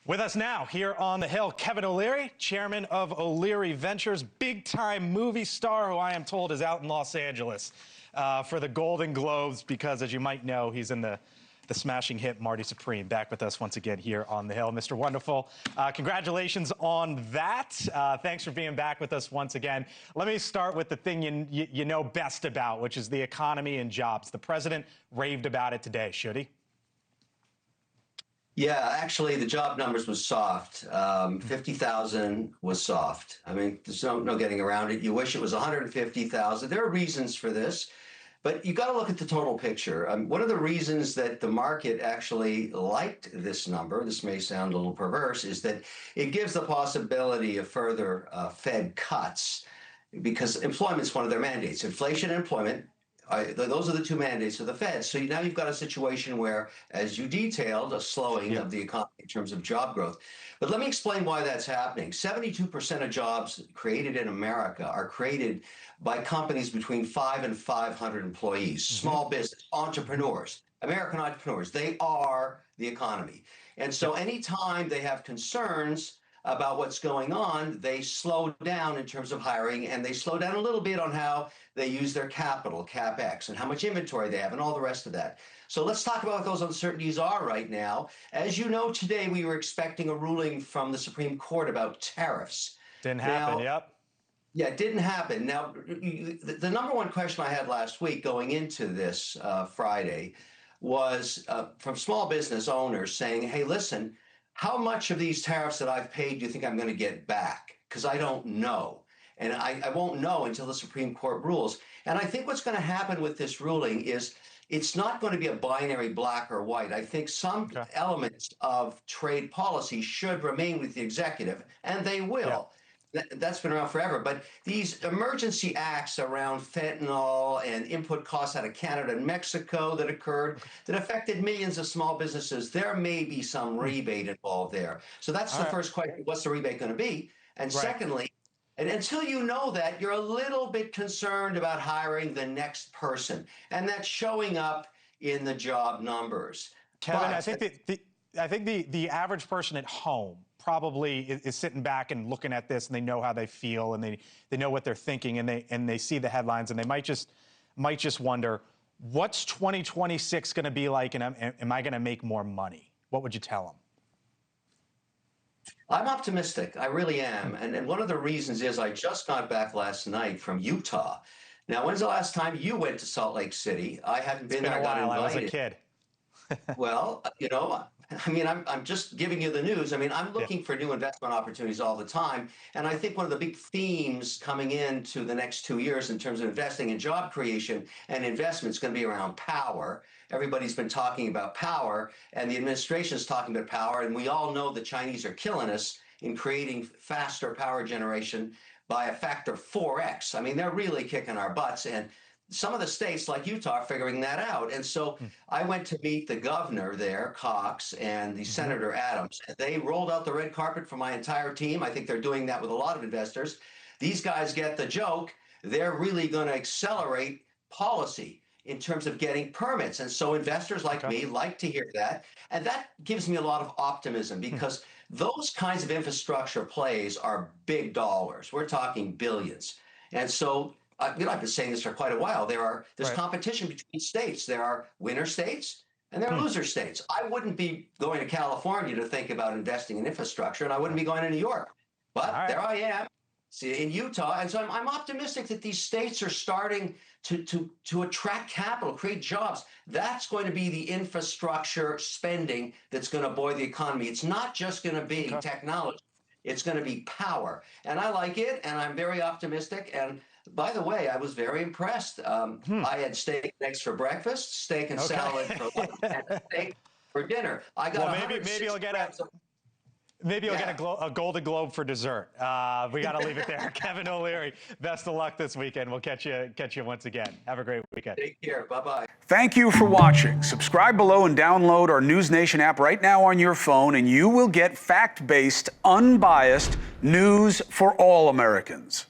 With us now, here on the Hill, Kevin O'Leary, chairman of O'Leary Ventures, big-time movie star who I am told is out in Los Angeles for the Golden Globes because, as you might know, he's in the smashing hit Marty Supreme. Back with us once again here on the Hill. Mr. Wonderful, congratulations on that. Thanks for being back with us once again. Let me start with the thing you know best about, which is the economy and jobs. The president raved about it today, should he? Yeah, actually, the job numbers was soft. 50,000 was soft. I mean, there's no getting around it. You wish it was 150,000. There are reasons for this, but you got to look at the total picture. One of the reasons that the market actually liked this number, this may sound a little perverse, is that it gives the possibility of further Fed cuts because employment is one of their mandates. Inflation and employment. Those are the two mandates of the Fed. So now you've got a situation where, as you detailed, a slowing of the economy in terms of job growth. But let me explain why that's happening. 72% of jobs created in America are created by companies between 5 and 500 employees, small business, entrepreneurs, American entrepreneurs. They are the economy. And so anytime they have concerns about what's going on, they slow down in terms of hiring, and they slow down a little bit on how they use their capital, CapEx, and how much inventory they have, and all the rest of that. So let's talk about what those uncertainties are right now. As you know, today we were expecting a ruling from the Supreme Court about tariffs. Didn't happen, yep. Yeah, it didn't happen. Now, the number one question I had last week going into this Friday was from small business owners saying, hey, listen, how much of these tariffs that I've paid do you think I'm going to get back? Because I don't know. And I won't know until the Supreme Court rules. And I think what's going to happen with this ruling is it's not going to be a binary black or white. I think some elements of trade policy should remain with the executive, and they will. Yeah. That's been around forever. But these emergency acts around fentanyl and input costs out of Canada and Mexico that occurred, that affected millions of small businesses, there may be some rebate involved there. So that's the first question. What's the rebate going to be? And secondly, and until you know that, you're a little bit concerned about hiring the next person. And that's showing up in the job numbers. Kevin, I think the average person at home probably is sitting back and looking at this, and they know how they feel, and they know what they're thinking, and they see the headlines, and they might just wonder, what's 2026 going to be like, and am I going to make more money? What would you tell them? I'm optimistic. I really am. And one of the reasons is I just got back last night from Utah. Now, when's the last time you went to Salt Lake City? I haven't been there. It's been a while. I was a kid. Well, you know, I mean, I'm just giving you the news. I mean, I'm looking for new investment opportunities all the time. And I think one of the big themes coming into the next 2 years in terms of investing in job creation and investment is going to be around power. Everybody's been talking about power, and the administration is talking about power. And we all know the Chinese are killing us in creating faster power generation by a factor 4x. I mean, they're really kicking our butts. And some of the states like Utah are figuring that out. And so I went to meet the governor there, Cox, and the Senator Adams. They rolled out the red carpet for my entire team. I think they're doing that with a lot of investors. These guys get the joke. They're really going to accelerate policy in terms of getting permits. And so investors like me like to hear that. And that gives me a lot of optimism because those kinds of infrastructure plays are big dollars. We're talking billions. And so I've been saying this for quite a while. There's competition between states. There are winner states and there are loser states. I wouldn't be going to California to think about investing in infrastructure, and I wouldn't be going to New York. But there I am, in Utah. And so I'm optimistic that these states are starting to attract capital, create jobs. That's going to be the infrastructure spending that's going to buoy the economy. It's not just going to be technology. It's going to be power. And I like it, and I'm very optimistic. And by the way, I was very impressed. I had steak and eggs for breakfast, steak and salad for lunch, and steak for dinner. I got maybe you'll get a Golden Globe for dessert. We got to leave it there. Kevin O'Leary, best of luck this weekend. We'll catch you once again. Have a great weekend. Take care. Bye-bye. Thank you for watching. Subscribe below and download our NewsNation app right now on your phone, and you will get fact-based, unbiased news for all Americans.